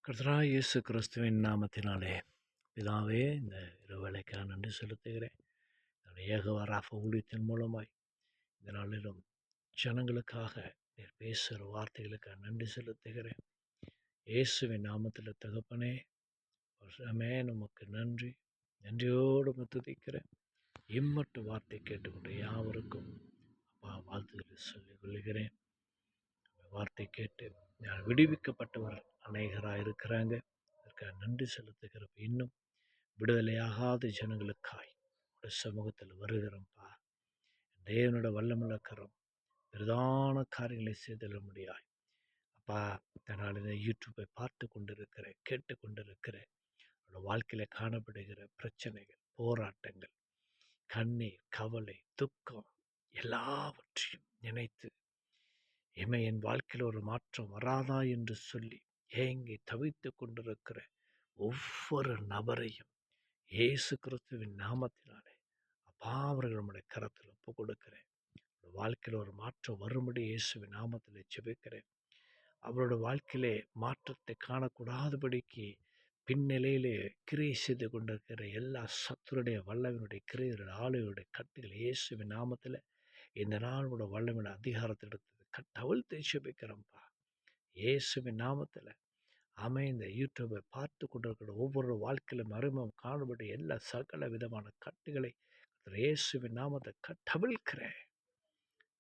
கர்த்தராகிய இயேசு கிறிஸ்துவின் நாமத்தினாலே பிதாவே, இந்த இரவேளைக்காக நன்றி செலுத்துகிறேன். என்னுடைய ஏகவ ராஃப ஊழியத்தின் மூலமாய் இந்த நாளிலும் ஜனங்களுக்காக நீர் பேசுகிற வார்த்தைகளுக்காக நன்றி செலுத்துகிறேன். இயேசுவின் நாமத்தில் தகப்பனே, வருஷமே நமக்கு நன்றி. நன்றியோடு துதிக்கிறேன். இம்மட்டு வார்த்தை கேட்டுக்கொண்டு யாவருக்கும் அப்பா வாழ்த்துக்களை சொல்லிக் கொள்கிறேன். வார்த்தை கேட்டு நான் விடுவிக்கப்பட்டவர் அநேகராக இருக்கிறாங்க. அதற்காக நன்றி செலுத்துகிற இன்னும் விடுதலையாகாத ஜனங்களுக்காய் ஒரு சமூகத்தில் வருகிறோம்ப்பா. தேவனோட வல்லமுள்ள கரம் பிரதான காரியங்களை செய்தல முடியாய் அப்பா. இதனால் இந்த யூடியூப்பை பார்த்து கொண்டிருக்கிறேன், கேட்டு கொண்டிருக்கிறேன். என்னோட வாழ்க்கையில் காணப்படுகிற பிரச்சனைகள், போராட்டங்கள், கண்ணீர், கவலை, துக்கம் எல்லாவற்றையும் நினைத்து என் வாழ்க்கையில் ஒரு மாற்றம் வராதா என்று சொல்லி ஏங்கி தவித்து கொண்டிருக்கிற ஒவ்வொரு நபரையும் இயேசு கிறிஸ்துவின் நாமத்தினாலே அப்பா அவர்கள் நம்முடைய கரத்தில் ஒப்பு கொடுக்கிறேன். வாழ்க்கையில் ஒரு மாற்றம் வரும்படி இயேசுவின் நாமத்தில் ஜெபிக்கிறேன். அவரோட வாழ்க்கையிலே மாற்றத்தை காணக்கூடாதபடிக்கு பின்னிலையிலே கிரியை செய்து கொண்டிருக்கிற எல்லா சத்துருடைய வல்லவனுடைய கிரியையுடைய ஆளுடைய கட்டுகள் இயேசுவின் நாமத்தில் இந்த நாளோட வல்லமையோட அதிகாரத்தை எடுத்து கட்டவிழ்த்து ஜெபிக்கிறோம்ப்பா இயேசுவின் நாமத்தில். இந்த யூடியூப்பை பார்த்து கொண்டிருக்கிற ஒவ்வொரு வாழ்க்கையிலும் மர்மம் காணப்பட்ட எல்லா சகல விதமான கட்டுகளை இயேசுவின் நாமத்தை கட்டவிழ்க்கிறேன்.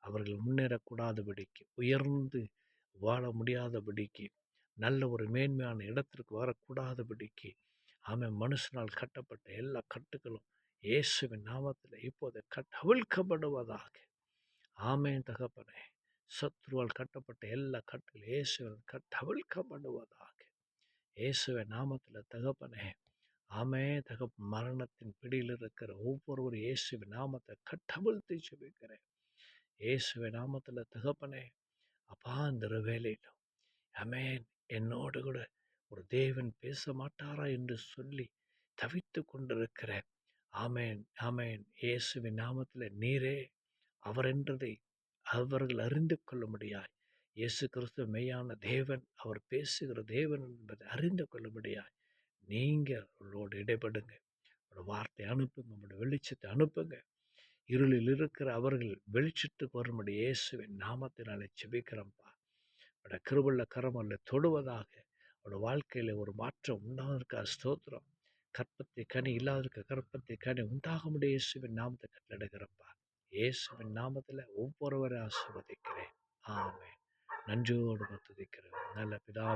அவர்கள் முன்னேறக்கூடாதபடிக்கு, உயர்ந்து வாழ முடியாதபடிக்கு, நல்ல ஒரு மேன்மையான இடத்திற்கு வரக்கூடாதபடிக்கு மனுஷனால் கட்டப்பட்ட எல்லா கட்டுகளும் இயேசுவின் நாமத்தில் இப்போது கட்டவிழ்க்கப்படுவதாக. தகப்பனே, சத்ருவால் கட்டப்பட்ட எல்லா கட்டுகள் இயேசுவின் கட்டவிழ்க்கப்படுவதாக. இயேசுவின் நாமத்தில் தகப்பனே, மரணத்தின் பிடியில் இருக்கிற ஒவ்வொருவரும் இயேசுவின் நாமத்தை கட்டவிழ்த்து ஜெபிக்கிறேன். இயேசுவின் நாமத்தில் தகப்பனே, அப்பா இந்த வேலையிலும் என்னோடு கூட ஒரு தேவன் பேச மாட்டாரா என்று சொல்லி தவித்து கொண்டிருக்கிறேன். இயேசுவின் நாமத்தில் நீரே அவர் என்றதை அவர்கள் அறிந்து கொள்ள முடியாய். இயேசு கிறிஸ்து மெய்யான தேவன், அவர் பேசுகிற தேவன் என்பதை அறிந்து கொள்ள முடியாய். நீங்கள் அவர்களோடு இடைப்படுங்க. ஒரு வார்த்தை அனுப்புங்க, உங்களோட வெளிச்சத்தை அனுப்புங்க. இருளில் இருக்கிற அவர்கள் வெளிச்சத்துக்கு வரும்படி இயேசுவின் நாமத்தினாலே ஜெபிக்கிறோம்ப்பா. அவரோட கிருபையுள்ள கரம் அல்ல தொடுவதாக. அவரோட வாழ்க்கையில் ஒரு மாற்றம் உண்டாவதற்காக ஸ்தோத்திரம். கற்பத்தை கனி இல்லாததற்கு கற்பத்தை கனி உண்டாக முடிய இயேசுவின் நாமத்தை கட்டளையிடுகிறோம்ப்பா. இயேசுவின் நாமத்தில் ஒவ்வொருவரை ஆசீர்வதிக்கிறேன். ஆமென். நன்றியோடு துதிக்கிறேன் நல்ல பிதாவே.